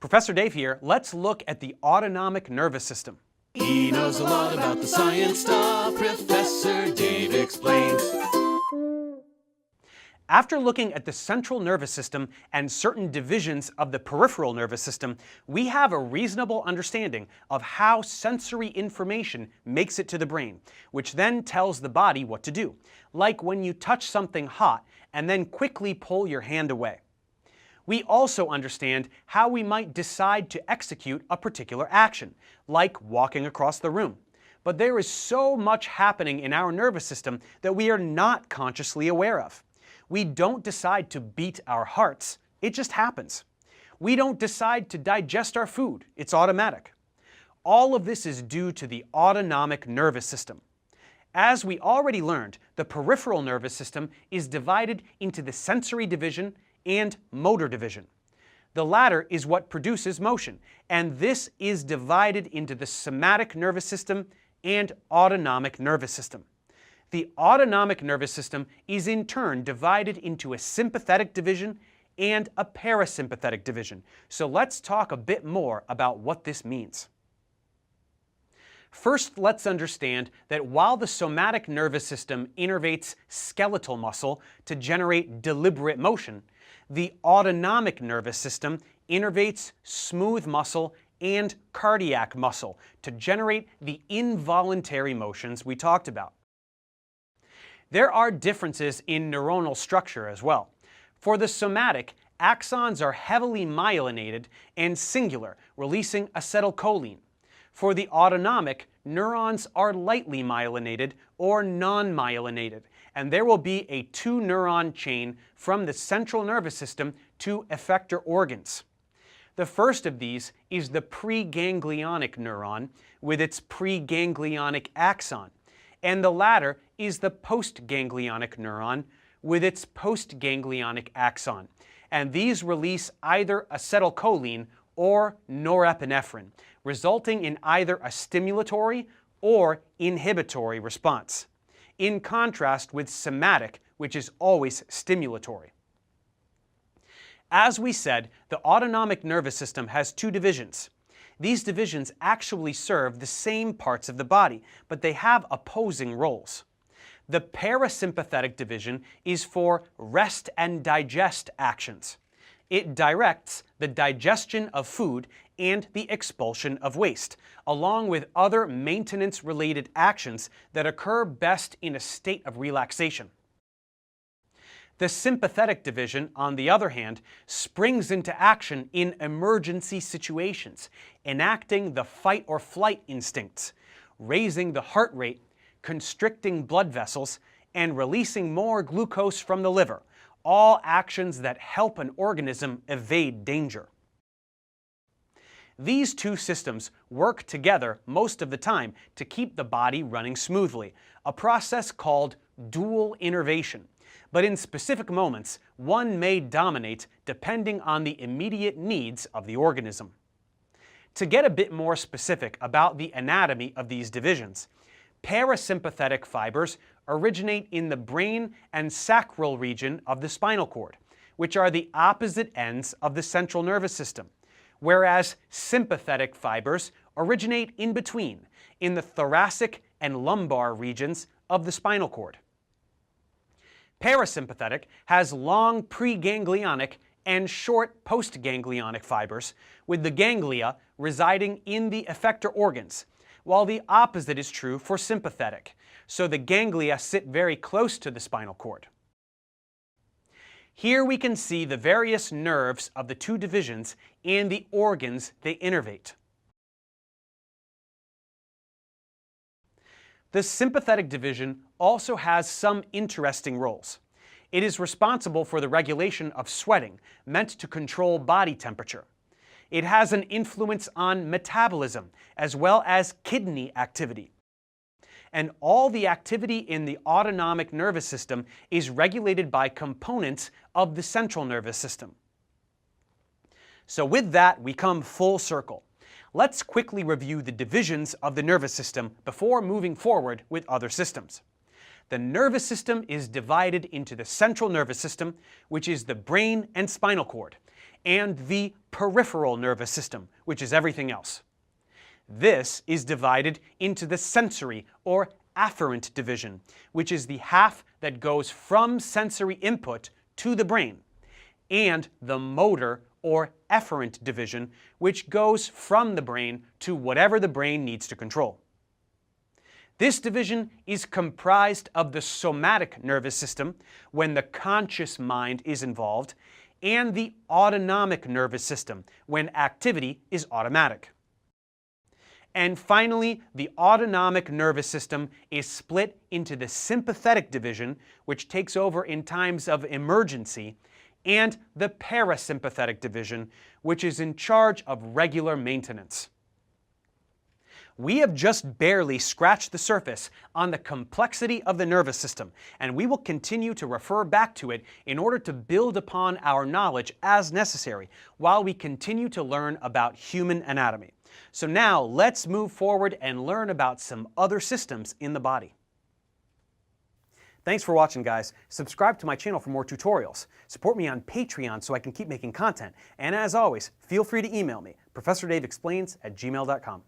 Professor Dave here. Let's look at the autonomic nervous system. He knows a lot about the science stuff. Professor Dave explains. After looking at the central nervous system and certain divisions of the peripheral nervous system, we have a reasonable understanding of how sensory information makes it to the brain, which then tells the body what to do, like when you touch something hot and then quickly pull your hand away. We also understand how we might decide to execute a particular action, like walking across the room. But there is so much happening in our nervous system that we are not consciously aware of. We don't decide to beat our hearts, it just happens. We don't decide to digest our food, it's automatic. All of this is due to the autonomic nervous system. As we already learned, the peripheral nervous system is divided into the sensory division and motor division. The latter is what produces motion, and this is divided into the somatic nervous system and autonomic nervous system. The autonomic nervous system is in turn divided into a sympathetic division and a parasympathetic division. So let's talk a bit more about what this means. First, let's understand that while the somatic nervous system innervates skeletal muscle to generate deliberate motion, the autonomic nervous system innervates smooth muscle and cardiac muscle to generate the involuntary motions we talked about. There are differences in neuronal structure as well. For the somatic, axons are heavily myelinated and singular, releasing acetylcholine. For the autonomic, neurons are lightly myelinated or non-myelinated, and there will be a two-neuron chain from the central nervous system to effector organs. The first of these is the preganglionic neuron with its preganglionic axon, and the latter is the postganglionic neuron with its postganglionic axon, and these release either acetylcholine or norepinephrine, resulting in either a stimulatory or inhibitory response, in contrast with somatic, which is always stimulatory. As we said, the autonomic nervous system has two divisions. These divisions actually serve the same parts of the body, but they have opposing roles. The parasympathetic division is for rest and digest actions. It directs the digestion of food and the expulsion of waste, along with other maintenance-related actions that occur best in a state of relaxation. The sympathetic division, on the other hand, springs into action in emergency situations, enacting the fight or flight instincts, raising the heart rate, constricting blood vessels, and releasing more glucose from the liver, all actions that help an organism evade danger. These two systems work together most of the time to keep the body running smoothly, a process called dual innervation. But in specific moments, one may dominate depending on the immediate needs of the organism. To get a bit more specific about the anatomy of these divisions, parasympathetic fibers originate in the brain and sacral region of the spinal cord, which are the opposite ends of the central nervous system, whereas sympathetic fibers originate in between, in the thoracic and lumbar regions of the spinal cord. Parasympathetic has long preganglionic and short postganglionic fibers, with the ganglia residing in the effector organs, while the opposite is true for sympathetic, so the ganglia sit very close to the spinal cord. Here we can see the various nerves of the two divisions and the organs they innervate. The sympathetic division also has some interesting roles. It is responsible for the regulation of sweating, meant to control body temperature. It has an influence on metabolism, as well as kidney activity. And all the activity in the autonomic nervous system is regulated by components of the central nervous system. So with that, we come full circle. Let's quickly review the divisions of the nervous system before moving forward with other systems. The nervous system is divided into the central nervous system, which is the brain and spinal cord, and the peripheral nervous system, which is everything else. This is divided into the sensory or afferent division, which is the half that goes from sensory input to the brain, and the motor or efferent division, which goes from the brain to whatever the brain needs to control. This division is comprised of the somatic nervous system, when the conscious mind is involved, and the autonomic nervous system, when activity is automatic. And finally, the autonomic nervous system is split into the sympathetic division, which takes over in times of emergency, and the parasympathetic division, which is in charge of regular maintenance. We have just barely scratched the surface on the complexity of the nervous system, and we will continue to refer back to it in order to build upon our knowledge as necessary while we continue to learn about human anatomy. So now let's move forward and learn about some other systems in the body. Thanks for watching, guys. Subscribe to my channel for more tutorials. Support me on Patreon so I can keep making content. And as always, feel free to email me, ProfessorDaveExplains@gmail.com.